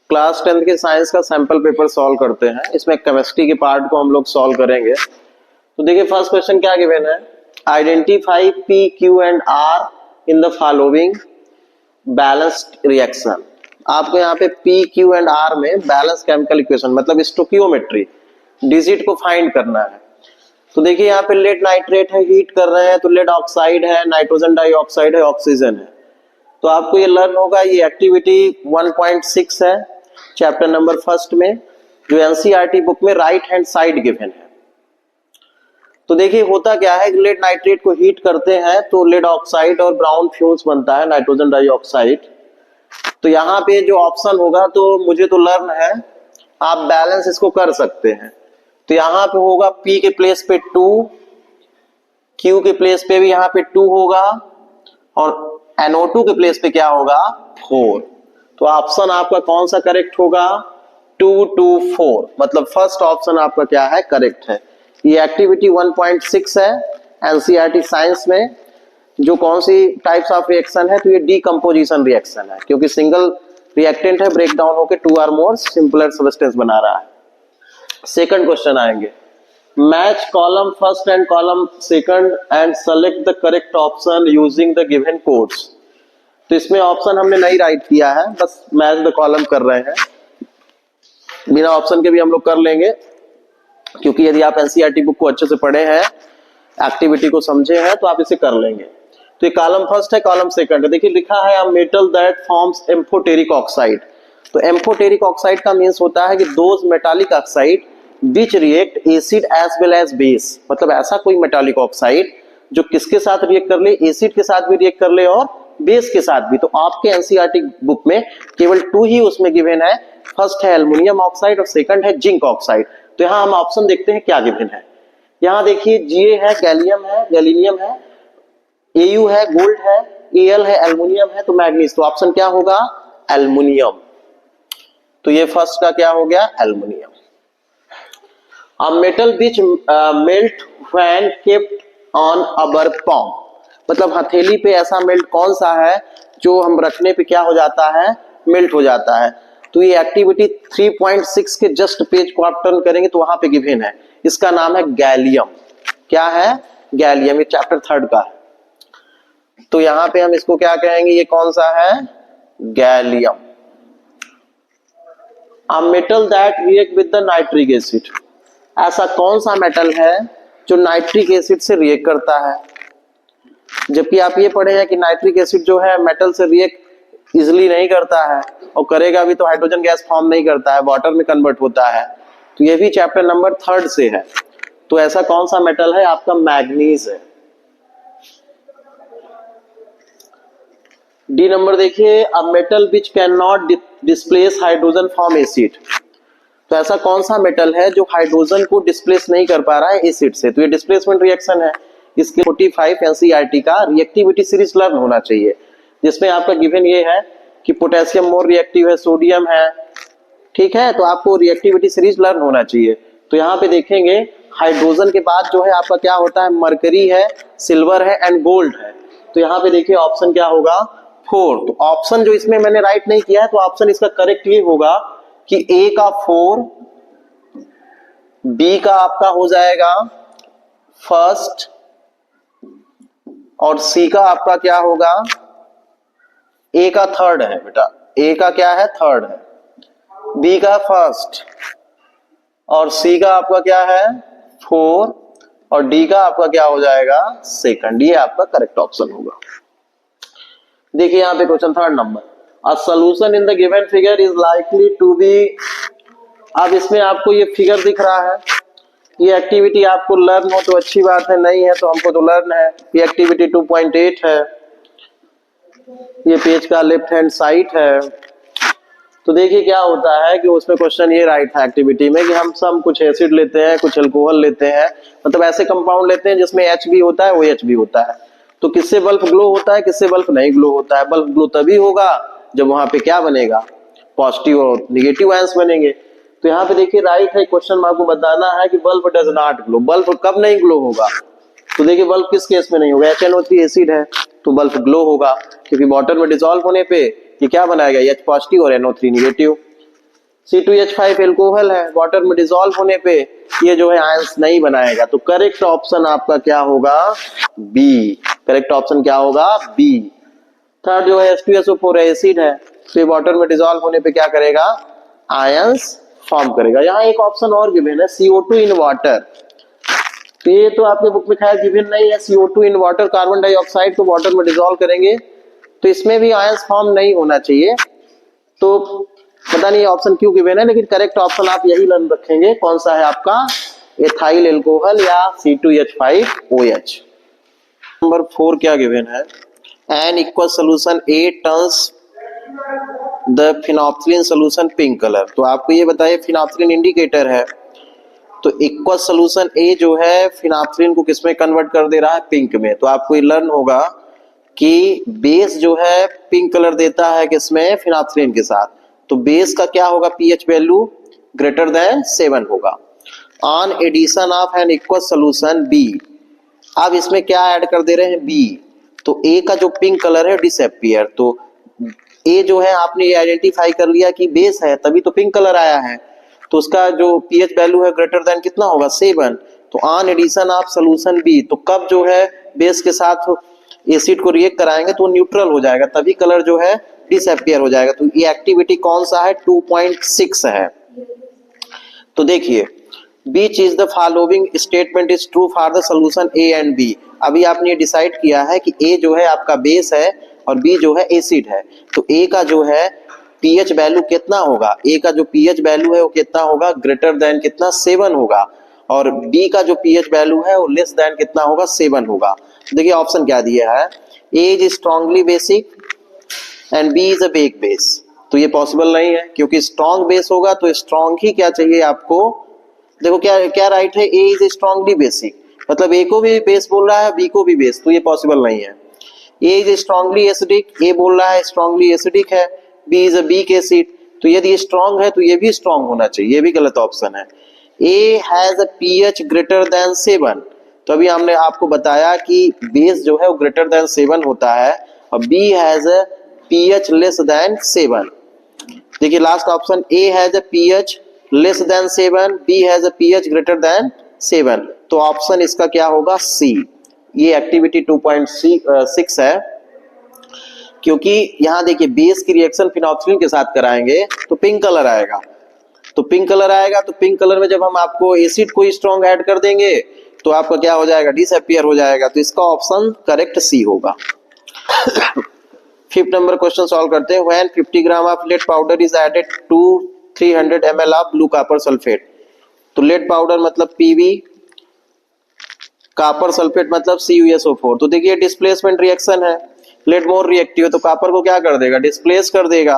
Class 10th के science का sample paper solve करते हैं। इसमें केमिस्ट्री के पार्ट को हम लोग सॉल्व करेंगे। तो देखिए फर्स्ट क्वेश्चन क्या गिवन है, identify P Q and R in the following balanced reaction. आपको यहाँ पे पी क्यू एंड आर में बैलेंस केमिकल इक्वेशन मतलब स्टोकियोमेट्री डिजिट को फाइंड करना है। तो देखिए यहाँ पे लेड नाइट्रेट है, हीट कर रहे हैं तो लेड ऑक्साइड है, नाइट्रोजन डाइऑक्साइड है, ऑक्सीजन है। तो आपको ये लर्न होगा, ये एक्टिविटी 1.6 है चैप्टर नंबर फर्स्ट में, जो एनसीईआरटी बुक में राइट हैंड साइड गिवन है। तो देखिए होता क्या है, लेड नाइट्रेट को हीट करते हैं तो लेड ऑक्साइड और ब्राउन फ्यूम्स बनता है, नाइट्रोजन डाइऑक्साइड। तो यहाँ पे जो ऑप्शन होगा, तो मुझे तो लर्न है, आप बैलेंस इसको कर सकते हैं। तो यहाँ पे होगा P के प्लेस पे 2, Q के प्लेस पे भी यहाँ पे 2 होगा और NO2 के प्लेस पे क्या होगा 4। तो ऑप्शन आपका कौन सा करेक्ट होगा 2, 2, 4, मतलब फर्स्ट ऑप्शन आपका क्या है करेक्ट है। ये एक्टिविटी 1.6 है एनसीईआरटी साइंस में। जो कौन सी टाइप्स ऑफ रिएक्शन है, तो ये डीकंपोजिशन रिएक्शन है, क्योंकि सिंगल रिएक्टेंट है, ब्रेक डाउन होकर 2 और मोर सिंपलर सब्सटेंस बना रहा है। सेकंड क्वेश्चन आएंगे, match column first and column second and select the correct option using the given codes. तो इसमें ऑप्शन हमने नहीं राइट किया है, बस मैच द कॉलम कर रहे हैं। बिना ऑप्शन के भी हम लोग कर लेंगे, क्योंकि यदि आप एनसीईआरटी बुक को अच्छे से पढ़े हैं, एक्टिविटी को समझे हैं, तो आप इसे कर लेंगे। तो ये कॉलम फर्स्ट है, कॉलम सेकंड है। देखिए लिखा है a metal that forms amphoteric oxide. तो एम्फोटेरिक ऑक्साइड का मीन्स होता है कि those metallic oxide which react acid as well as base, मतलब ऐसा कोई मेटालिक ऑक्साइड जो किसके साथ रिएक्ट कर ले, एसिड के साथ भी रिएक्ट कर ले और बेस के साथ भी। तो आपके एनसीईआरटी बुक में केवल 2 ही उसमें गिवन है, फर्स्ट है एल्युमिनियम ऑक्साइड और सेकंड है जिंक ऑक्साइड। तो यहाँ हम ऑप्शन देखते हैं क्या गिवन है। यहाँ देखिए Ga है, गैलियम है, गैलीनियम है, Au है, गोल्ड है, Al है, एल्युमिनियम है, तो मैग्नीज। तो ऑप्शन क्या होगा एल्युमिनियम। तो ये फर्स्ट का क्या हो गया aluminium. A metal which melt when kept on our palm, मतलब हथेली पे ऐसा मेल्ट कौन सा है जो हम रखने पे क्या हो जाता है, मेल्ट हो जाता है। तो ये एक्टिविटी 3.6 के जस्ट पेज को आप टर्न करेंगे तो वहां पे गिवन है, इसका नाम है गैलियम। क्या है गैलियम, ये चैप्टर 3 का है। तो यहाँ पे हम इसको क्या कहेंगे, ये कौन सा है gallium. A metal that react with the nitric acid, ऐसा कौन सा मेटल है जो नाइट्रिक एसिड से रिएक्ट करता है। जबकि आप ये पढ़े हैं कि नाइट्रिक एसिड जो है मेटल से रिएक्ट इजिली नहीं करता है, और करेगा भी तो हाइड्रोजन गैस फॉर्म नहीं करता है, वाटर में कन्वर्ट होता है। तो ये भी चैप्टर नंबर 3 से है। तो ऐसा कौन सा मेटल है आपका मैग्नीज है। डी नंबर देखिए, a metal which can not displace hydrogen from acid. तो ऐसा कौन सा मेटल है जो हाइड्रोजन को डिस्प्लेस नहीं कर पा रहा है एसिड से। तो ये डिस्प्लेसमेंट रिएक्शन है। इसके 45 एनसीईआरटी का रिएक्टिविटी सीरीज लर्न होना चाहिए, जिसमें आपका गिवन ये है कि पोटेशियम मोर रिएक्टिव है, सोडियम है, ठीक है। तो आपको रिएक्टिविटी सीरीज लर्न होना चाहिए। तो यहाँ पे देखेंगे हाइड्रोजन के बाद जो है आपका क्या होता है, मरकरी है, सिल्वर है एंड गोल्ड है। तो यहाँ पे देखिए ऑप्शन क्या होगा 4। तो ऑप्शन जो इसमें मैंने राइट नहीं किया है, तो ऑप्शन इसका करेक्ट ये होगा कि ए का 4, बी का आपका हो जाएगा फर्स्ट और सी का आपका क्या होगा, ए का 3rd है बेटा, ए का क्या है 3rd है, बी का फर्स्ट और सी का आपका क्या है 4 और डी का आपका क्या हो जाएगा 2nd। ये आपका करेक्ट ऑप्शन होगा। देखिए यहाँ पे question 3rd number, A solution in the given figure is likely to be, अब इसमें आपको ये फिगर दिख रहा है। ये एक्टिविटी आपको लर्न हो तो अच्छी बात है, नहीं है तो हमको तो लर्न है। ये एक्टिविटी 2.8 है, ये पेज का लेफ्ट हैंड साइड है। तो देखिए क्या होता है कि उसमें क्वेश्चन ये राइट था एक्टिविटी में कि हम सब कुछ एसिड लेते हैं, कुछ अल्कोहल लेते हैं, मतलब ऐसे कंपाउंड लेते हैं जिसमें H भी होता है, OH भी होता है। तो किससे बल्ब ग्लो होता है, किससे बल्ब नहीं ग्लो होता है। बल्ब ग्लो तभी होगा जब वहां पे क्या बनेगा, पॉजिटिव और निगेटिव आयंस बनेंगे। तो यहाँ पे देखिए राइट है क्वेश्चन में, आपको बताना है कि bulb does not glow, bulb कब नहीं ग्लो होगा। तो देखिए बल्ब किस केस में नहीं होगा, HNO3 एसिड है तो बल्ब ग्लो होगा, क्योंकि वाटर में डिसॉल्व होने पे ये क्या बनाएगा H पॉजिटिव और NO3 निगेटिव। C2H5 एल्कोहल है, वाटर में डिसॉल्व होने पे ये जो है आयंस नहीं बनाएगा। तो करेक्ट ऑप्शन आपका क्या होगा? बी। करेक्ट ऑप्शन क्या होगा? बी। थर्ड जो है H2SO4 एसिड है, तो ये वाटर में डिसॉल्व होने पे क्या करेगा? आयंस फॉर्म करेगा। यहाँ एक ऑप्शन और गिवन है, CO2 इन वाटर। तो ये तो आपके बुक में खैर गिवन नहीं है। CO2 in water, carbon dioxide को वाटर में डिसॉल्व करेंगे तो इसमें भी आयंस फॉर्म नहीं होना चाहिए। तो पता नहीं ऑप्शन क्यों गिवन है, लेकिन करेक्ट ऑप्शन आप यही लर्न रखेंगे। कौन सा है आपका? एथाइल एल्कोहल या C2H5OH। नंबर 4 क्या गिवन है? An equal solution A turns the phenolphthalein solution pink colour. तो आपको ये बताइए, फिनोप्सिलिन इंडिकेटर है, तो इक्वल सोल्यूशन A जो है फिनोप्सिलिन को किसमें कन्वर्ट कर दे रहा है? पिंक में। तो आपको ये लर्न होगा कि बेस जो है पिंक कलर देता है किसमें? फिनोप्सिलिन के साथ। तो बेस का क्या होगा? पीएच वैल्यू ग्रेटर देन 7 होगा। On addition of an equal solution B, अब इसमें क्या ऐड कर दे रहे हैं? बी। तो ए का जो पिंक कलर है डिसअपियर। तो ए जो है आपने ये आइडेंटिफाई कर लिया कि बेस है, तभी तो पिंक कलर आया है। तो उसका जो पीएच वैल्यू है ग्रेटर देन कितना होगा? 7। तो on addition of solution B, तो कब जो है बेस के साथ एसिड को रिएक्ट कराएंगे तो न्यूट्रल हो जाएगा, तभी कलर जो है डिसअपियर हो जाएगा। तो ये एक्टिविटी कौन सा है? 2.6 है। तो देखिए, which is the following statement is true for the solution A and B. अभी आपने ये डिसाइड किया है कि ए जो है आपका बेस है और बी जो है एसिड है। तो ए का जो है पीएच वैल्यू कितना होगा? ए का जो पीएच वैल्यू है वो कितना होगा? ग्रेटर देन कितना? 7 होगा। और बी का जो पीएच वैल्यू है वो लेस देन कितना होगा? 7 होगा। देखिए ऑप्शन क्या दिया है, A is strongly basic and B is a weak base. तो ये पॉसिबल नहीं है, क्योंकि स्ट्रॉन्ग बेस होगा तो स्ट्रॉन्ग ही क्या चाहिए आपको? देखो क्या क्या राइट है, ए इज स्ट्रांगली बेसिक, मतलब ए को भी बेस बोल रहा है, बी को भी बेस, तो ये पॉसिबल नहीं है। A is strongly acidic, A बोल रहा है स्ट्रांगली एसिडिक है, B is a weak acid, तो यदि ये स्ट्रॉन्ग है तो ये भी स्ट्रॉन्ग होना चाहिए, ये भी गलत ऑप्शन है। ए has a pH greater than 7, तो अभी हमने आपको बताया कि बेस जो है वो ग्रेटर देन 7 होता है, और B has a pH less than 7। देखिए last option, A has a pH less than 7, B has a pH greater than 7, तो ऑप्शन इसका क्या होगा? सी। ये एक्टिविटी 2.6 है, क्योंकि यहां देखिए बेस की रिएक्शन फिनोप्सिलिन के साथ कराएंगे तो पिंक कलर आएगा। तो पिंक कलर आएगा, तो पिंक कलर में जब हम आपको एसिड को स्ट्रॉन्ग ऐड कर देंगे तो आपका क्या हो जाएगा? डिसअपियर हो जाएगा। तो इसका ऑप्शन करेक्ट सी होगा। 5th नंबर क्वेश्चन सॉल्व करते हैं। When 50 gram of lead powder is added to 300 ml of blue copper sulphate. तो लेड पाउडर मतलब पीबी, कॉपर सल्फेट मतलब CuSO4। तो देखिए डिस्प्लेसमेंट रिएक्शन है, लेड मोर रिएक्टिव है, तो कॉपर को क्या कर देगा? डिस्प्लेस कर देगा।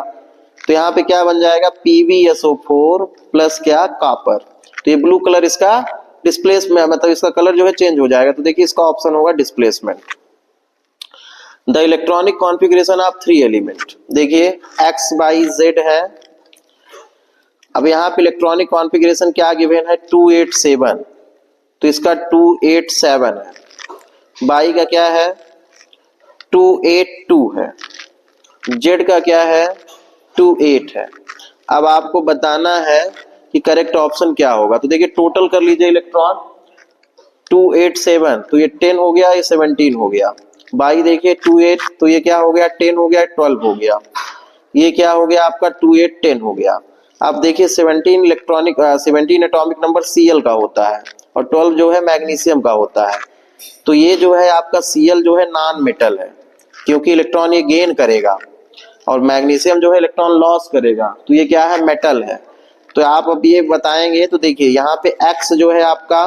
तो यहाँ पे क्या बन जाएगा? PbSO4 प्लस क्या? कॉपर। तो ये ब्लू कलर इसका डिस्प्लेसमेंट, मतलब इसका कलर जो है चेंज हो जाएगा। तो देखिए इसका ऑप्शन होगा displacement. The electronic configuration of 3 element, देखिए X Y Z है। अब यहाँ पे इलेक्ट्रॉनिक कॉन्फ़िगरेशन क्या गिवन है? 287, तो इसका 287 है। बाई का क्या है? 282 है। जेड का क्या है? 28 है। अब आपको बताना है कि करेक्ट ऑप्शन क्या होगा। तो देखिए टोटल कर लीजिए इलेक्ट्रॉन, 287, तो ये 10 हो गया, ये 17 हो गया। बाई देखिए 28, तो ये क्या हो गया? 10 हो गया, 12 हो गया। ये क्या हो गया आपका? 28 10 हो गया। अब देखिए 17 इलेक्ट्रॉनिक 17 एटॉमिक नंबर Cl का होता है, और 12 जो है मैग्नीशियम का होता है। तो ये जो है आपका Cl जो है नॉन मेटल है, क्योंकि इलेक्ट्रॉन ये गेन करेगा, और मैग्नीशियम जो है इलेक्ट्रॉन लॉस करेगा। तो ये क्या है? मेटल है। तो आप अब ये बताएंगे, तो देखिए यहाँ पे X जो है आपका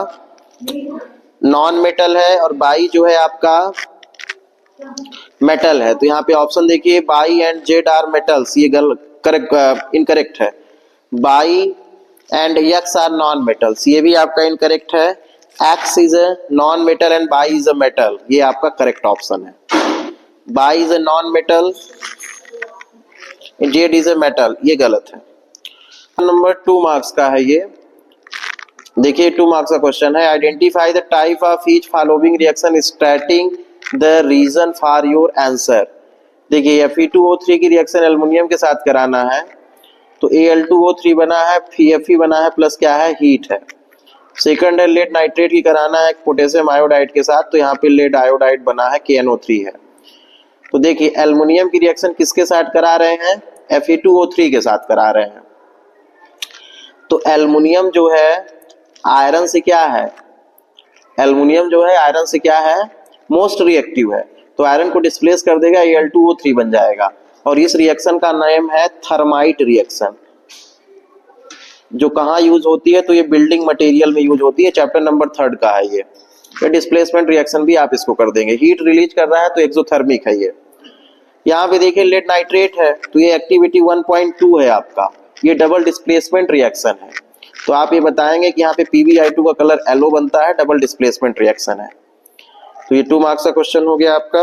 नॉन मेटल है, और बाई जो है आपका मेटल है। तो यहाँ पे ऑप्शन देखिए, Y and Z are metals, ये करेक्ट इनकरेक्ट है। Y and X are non metals, ये भी आपका इनकरेक्ट है। X is a non metal and Y is a metal, ये आपका करेक्ट ऑप्शन है। Y is a non metal, Z is a metal, ये गलत है। नंबर 2 मार्क्स का है ये। देखिए 2 मार्क्स का क्वेश्चन है, identify the type of each following reaction starting the reason for your answer. देखिए Fe2O3 की रिएक्शन एल्युमिनियम के साथ कराना है, तो Al2O3 बना है, Fe बना है, प्लस क्या है, हीट है। सेकंड है लेड नाइट्रेट की कराना है पोटेशियम आयोडाइड के साथ, तो यहाँ पे लेड आयोडाइड बना है, KNO3 है। तो देखिए एल्युमिनियम की रिएक्शन किसके साथ करा रहे हैं, Fe2O3 के साथ करा रहे हैं। तो एल्युमिनियम जो है आयरन से क्या है, एल्युमिनियम जो है आयरन से क्या है, मोस्ट रिएक्टिव है। तो आयरन को डिस्प्लेस कर देगा, Al2O3 बन जाएगा। और इस रिएक्शन का नाम है थर्माइट रिएक्शन। जो कहाँ यूज होती है, तो ये बिल्डिंग मटेरियल में यूज होती है, चैप्टर नंबर 3 का है ये डिस्प्लेसमेंट रिएक्शन भी आप इसको कर देंगे। हीट रिलीज कर रहा है तो एक्सोथर्मिक है ये। यहाँ पे देखिए लेड नाइट्रेट है, तो ये एक्टिविटी 1.2 है आपका, ये डबल डिस्प्लेसमेंट रिएक्शन है। तो आप ये बताएंगे कि यहाँ पे PbI2 का कलर येलो बनता है, डबल डिस्प्लेसमेंट रिएक्शन है। तो ये 2 मार्क्स का क्वेश्चन हो गया आपका।